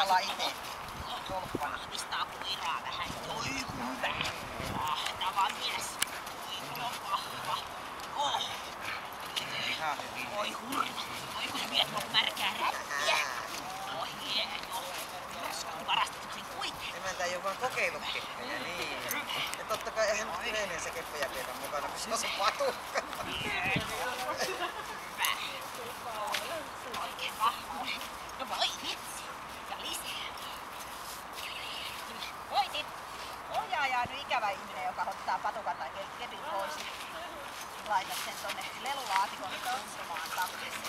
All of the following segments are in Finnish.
olla itse tolppana. Vahvistaa koiraa vähän. Oi hyvä. Mahtava mies. Oi vahva. Oh. Ihan hyvin. Oi hurra. Oi kun sä viet mun märkää räppiä. Oi hieno. Joskus varastit sen kuitenkin. Emäntä ei oo vaan kokeillut keppejä, niin. Ja totta kai eihän nyt yleinen se keppejäkeitä mukana, kun se on se patukka. Hyvä. Oikein vahvuinen. No voi vitsi. Ja lisää. Voitit. Ohjaaja on ikävä ihminen, joka ottaa patukan tai kepin pois. Laitat sen tonne lelulaatikon tuntumaan tappeeseen.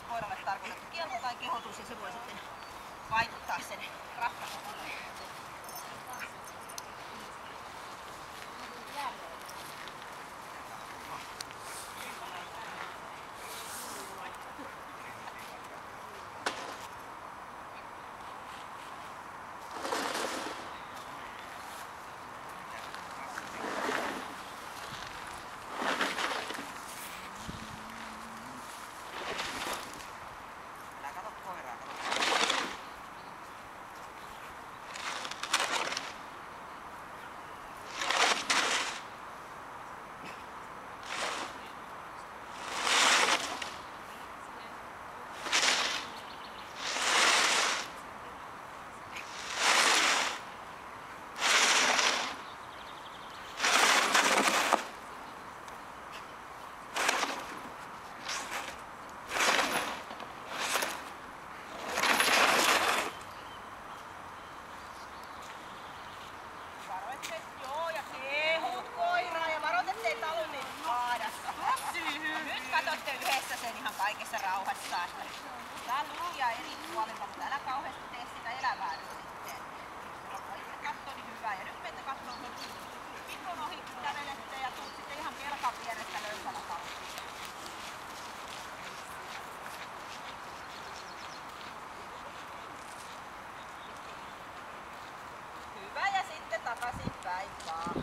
Koiralle tarkoitettu kielto tai kehotus ja se voi sitten vaikuttaa sen ratkaisun. Kaikessa rauhassaan. Tää on lujaa eri puolilta, mutta älä kauheasti tee sitä elävää nyt sitten. Katto niin hyvä. Ja nyt menette katsomaan tuon pitkon ohi, kävelette ja tuut sitten ihan kelkan vierestä löysällä kautta. Hyvä ja sitten takaisin päin vaan.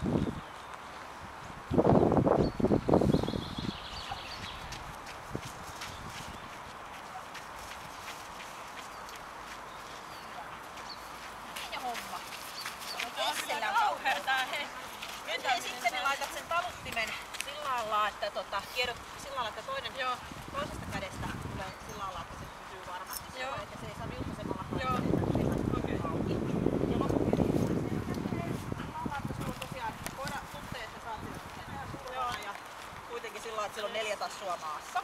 Laitat sen taluttimen sillä lailla, että kierrot sillä lailla, että toisesta kädestä tulee sillä lailla, että se pysyy varmasti. Joo. Että se ei saa vilkaisemalla auki. Ja loppukädessä sillä lailla, että sulla on tosiaan koira tuntee, että sä oot sulla ja kuitenkin sillä lailla, että sillä on 4 tassua maassa.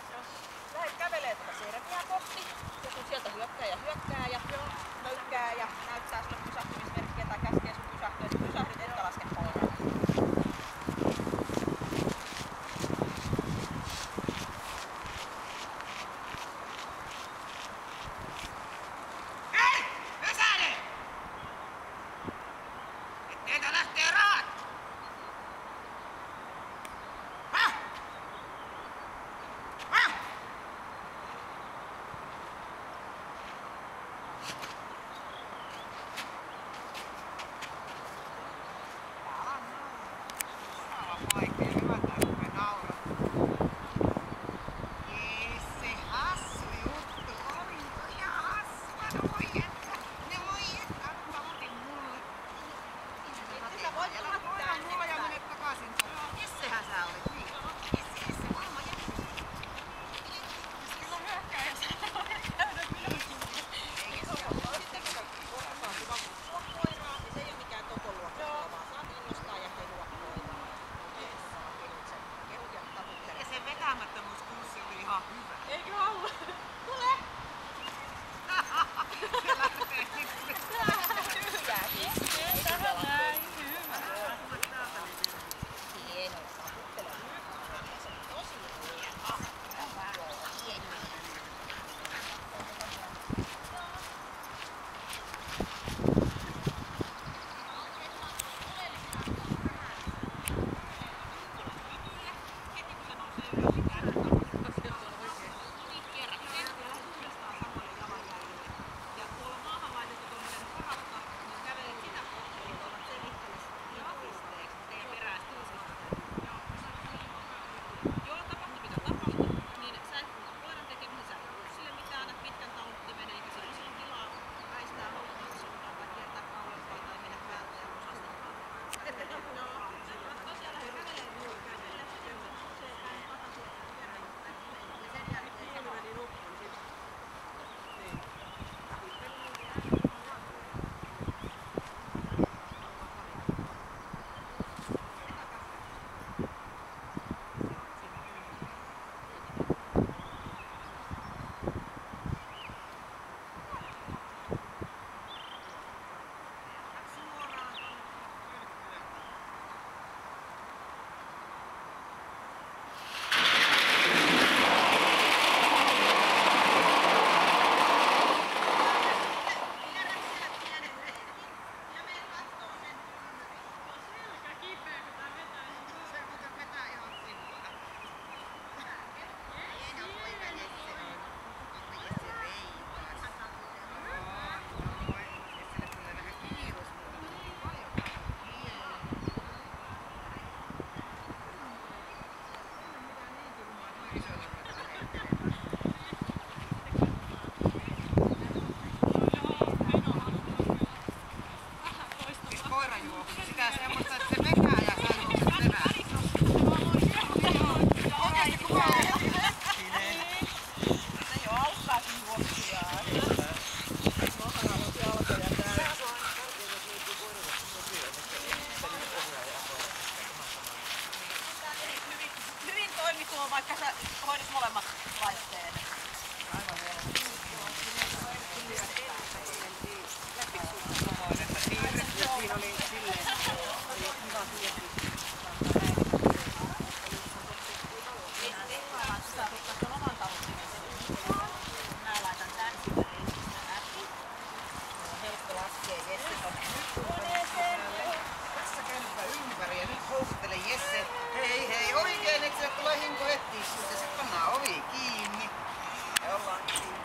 Lähet kävelee tuota sermiä kohti ja sun sieltä hyökkää ja möykkää ja näyttää sulle pysähtymismerkkiä tai käskee sun pysähtyä, että pysähdyt etkä laske koiraa. vaikka sä hoidit molemmat laitteet. Aivan vielä. Siinä oli silleen, oli hyvä tietysti. Mä laitan tän sinne läpi. Helppo laskee Jesse tonne huoneeseen. Tässä käynytpä ympäri ja nyt houkuttele Jesse. Hei hei oikein, et sille tulee hinko etsiä sut ja sit pannaan ovi kiinni. Ja ollaan kiinni.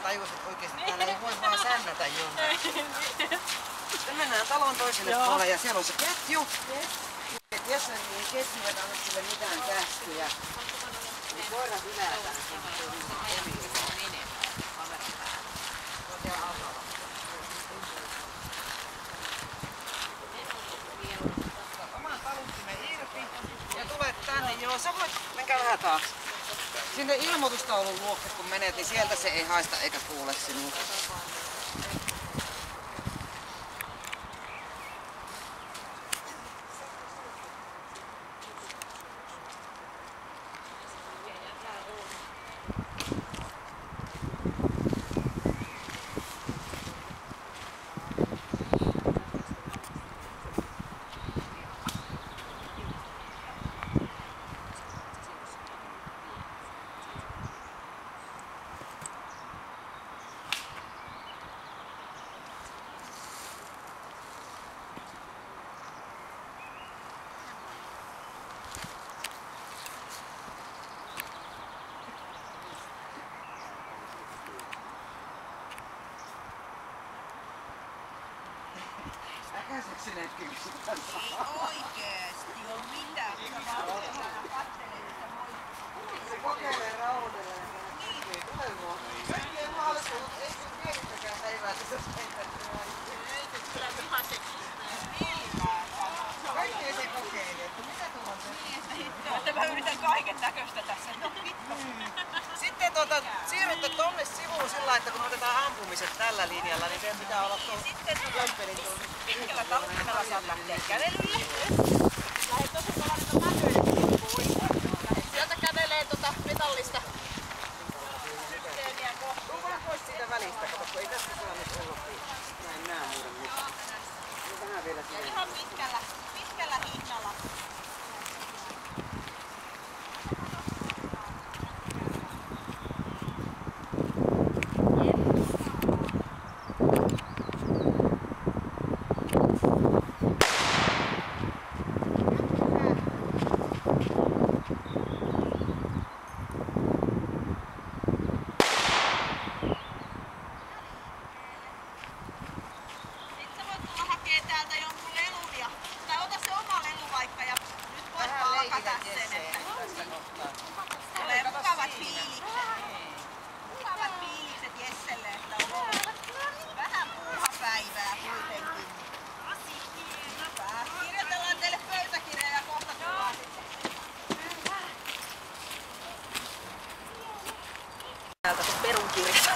Tajusit oikeesti, että täällä ei voi vaan sännätä jotain. Sitten mennään talon toiselle puolelle ja siellä on se ketju. Et jos ei ketju ei anna sille mitään käskyjä, niin koira hylätään. Oman taluttimen irti ja tulet tänne. Joo, sä voit, menkää vähän taakse. Sinne ilmoitustaulun luokse kun menet, niin sieltä se ei haista eikä kuule sinua. Äkäiseksi sitä saa. Oikeesti oo mitään, kun sä vaan kattelet, että moi. Se kokeilee rauhoitella ja tekee tulemaan. Kaikkien mahdollisuus, ei kun pienistäkään päivää tässä sentään. Ei se kyllä vihaiseksi. Kaikkea se kokeilee, että mitä tuolla on se? Että mä yritän kaiken näköistä tässä. No vittu. Sitten siirrytte tonne sivuun sillä, että kun otetaan ampumiset tällä linjalla, niin teidän pitää olla tuon kömpelin tuolla. Pitkällä taluttimella saat lähteä kävelylle. Lähet tosi kovalla näköisesti pois. Sieltä kävelee metallista systeemiä kohti. Tuu vaan pois siitä välistä, kato, kun ei tästä saa nyt olla. Näin nää muuten mitään. Vähän vielä siihen. Ihan pitkällä hinnalla.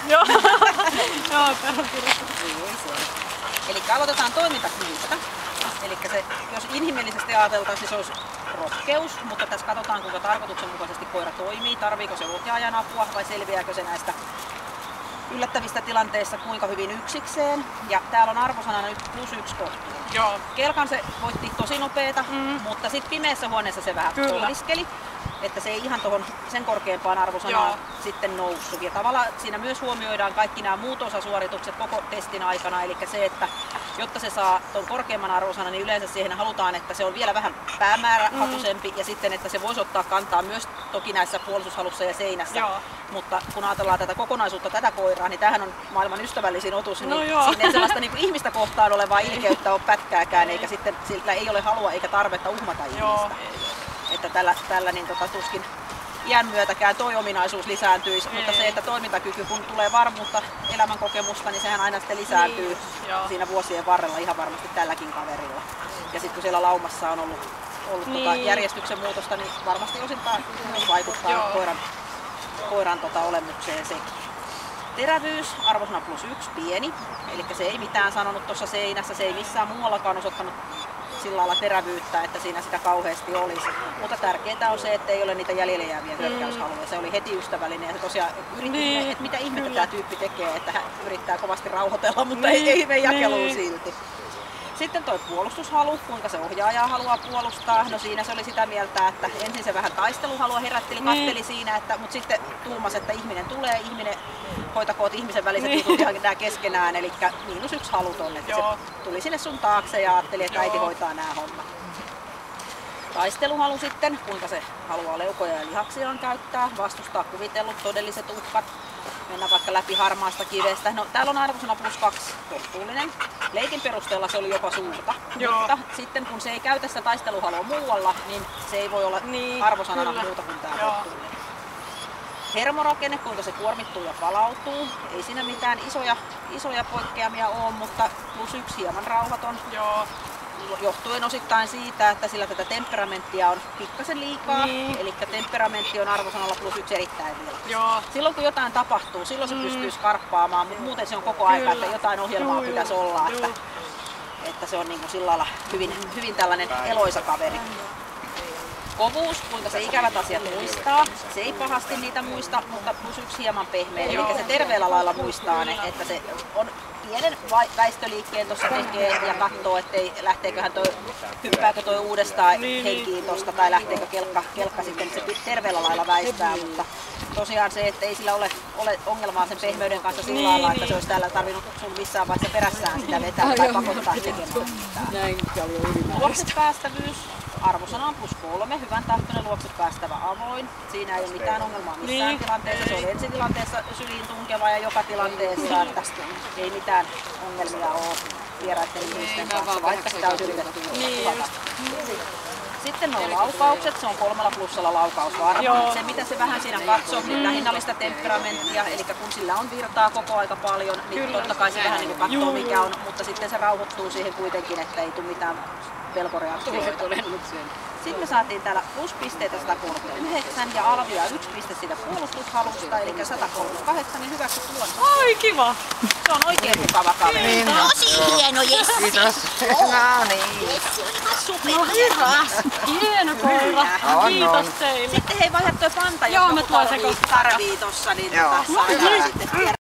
Joo. Joo, eli aloitetaan toimintakyvystä. Eli se, jos inhimillisesti ajateltaisiin, niin se olisi rohkeus, mutta tässä katsotaan kuinka tarkoituksenmukaisesti koira toimii, tarviiko se ohjaajan apua vai selviääkö se näistä yllättävistä tilanteissa kuinka hyvin yksikseen. Ja täällä on arvosanana nyt +1 kohtuun. Joo. Kelkan se voitti tosi nopeeta, mutta sitten pimeässä huoneessa se vähän pohdiskeli. Että se ei ihan tuohon sen korkeampaan arvosanaan sitten noussut. Ja tavallaan siinä myös huomioidaan kaikki nämä muut osasuoritukset koko testin aikana. Eli se, että jotta se saa tuon korkeamman arvosanan, niin yleensä siihen halutaan, että se on vielä vähän päämäärähakuisempi ja sitten, että se voisi ottaa kantaa myös toki näissä puolustushalussa ja seinässä. Joo. Mutta kun ajatellaan tätä kokonaisuutta, tätä koiraa, niin tämähän on maailman ystävällisin otus, niin siinä ei sellaista niin kuin ihmistä kohtaan olevaa ilkeyttä ole pätkääkään, eikä sitten sillä ei ole halua eikä tarvetta uhmata ihmistä. Että tällä niin tuskin iän myötäkään toi ominaisuus lisääntyisi, mutta se, että toimintakyky, kun tulee varmuutta, elämänkokemusta, niin sehän aina sitten lisääntyy siinä vuosien varrella ihan varmasti tälläkin kaverilla. Ja sitten kun siellä laumassa on ollut järjestyksen muutosta, niin varmasti osiltaan myös vaikuttaa koiran olemukseen sekin. Terävyys, arvosana +1, pieni, eli se ei mitään sanonut tuossa seinässä, se ei missään muuallakaan osoittanut sillä lailla terävyyttä, että siinä sitä kauheasti olisi. Mutta tärkeintä on se, että ei ole niitä jäljelle jääviä hyökkäyshaluja. Se oli heti ystävällinen ja se tosiaan yritti, että mitä ihmettä tämä tyyppi tekee, että hän yrittää kovasti rauhoitella, mutta ei mene jakeluun silti. Sitten tuo puolustushalu, kuinka se ohjaajaa haluaa puolustaa. No siinä se oli sitä mieltä, että ensin se vähän taisteluhalua herätteli, katteli siinä, mutta sitten tuumasi, että ihminen tulee, ihminen hoitakoot ihmisen väliset jutut ihan nämä keskenään, eli -1 haluton, että se tuli sinne sun taakse ja ajatteli, että äiti hoitaa nämä hommat. Taisteluhalu sitten, kuinka se haluaa leukoja ja lihaksiaan käyttää, vastustaa kuvitellut todelliset uhkat, mennä vaikka läpi harmaasta kivestä. No, täällä on arvosana +2 kohtuullinen. Leikin perusteella se oli jopa suurta, mutta sitten kun se ei käytä sitä taisteluhalua muualla, niin se ei voi olla arvosanana muuta kuin tämä kohtuullinen. Hermorakenne, kuinka se kuormittuu ja palautuu. Ei siinä mitään isoja poikkeamia ole, mutta +1 hieman rauhaton. Johtuen osittain siitä, että sillä tätä temperamenttia on pikkasen liikaa, eli temperamentti on arvosanalla +1 erittäin vilkas. Silloin kun jotain tapahtuu, silloin se pystyy skarppaamaan, mutta muuten se on koko aika, että jotain ohjelmaa pitäisi olla, että se on niin kuin sillä lailla hyvin tällainen eloisa kaveri. Kovuus, kuinka se ikävät asiat muistaa. Se ei pahasti niitä muista, mutta +1 hieman pehmeä. Eli se terveellä lailla muistaa ne, että se on pienen väistöliikkeen tuossa tekee ja katsoo, ettei hyppääkö toi uudestaan henkiin tosta tai lähteekö kelkka sitten se terveellä lailla väistää. Mutta tosiaan se, että ei sillä ole ongelmaa sen pehmeyden kanssa sillä lailla, että se olisi täällä tarvinnut sun missään vaiheessa perässään sitä vetää tai pakottaa tekemään mitään. Luokset päästävyys. Arvosana on +3, hyvän tahtoinen luokse päästävä avoin. Siinä ei ole mitään ongelmaa missään tilanteessa. Se on ensitilanteessa syliin tunkeva ja joka tilanteessa, että ei mitään ongelmia ole vieraiden ihmisten kanssa, vaikka sitä olisi yritetty uhata. Sitten nuo laukaukset, se on 3+ laukausvarma. Se mitä se vähän siinä katsoo, niin lähinnä oli sitä temperamenttia, eli kun sillä on virtaa koko aika paljon, niin totta kai se vähän niin kuin katsoo mikä on, mutta sitten se rauhoittuu siihen kuitenkin, että ei tule mitään pelkoreaktioita. Sitten me saatiin täällä pluspisteitä 139 ja alvia 1 piste siitä puolustushalusta, eli 138, niin hyväksi tulossa. Ai kiva! Se on oikein mukava kaveri. Tosi hieno, Jessi! Kiitos! No niin! Jessi oli ihan super! No hyvä! Hieno koira! Kiitos teille! Sitten hei vaihda toi panta, joo, jos tarvii tossa, niin saadaan sitten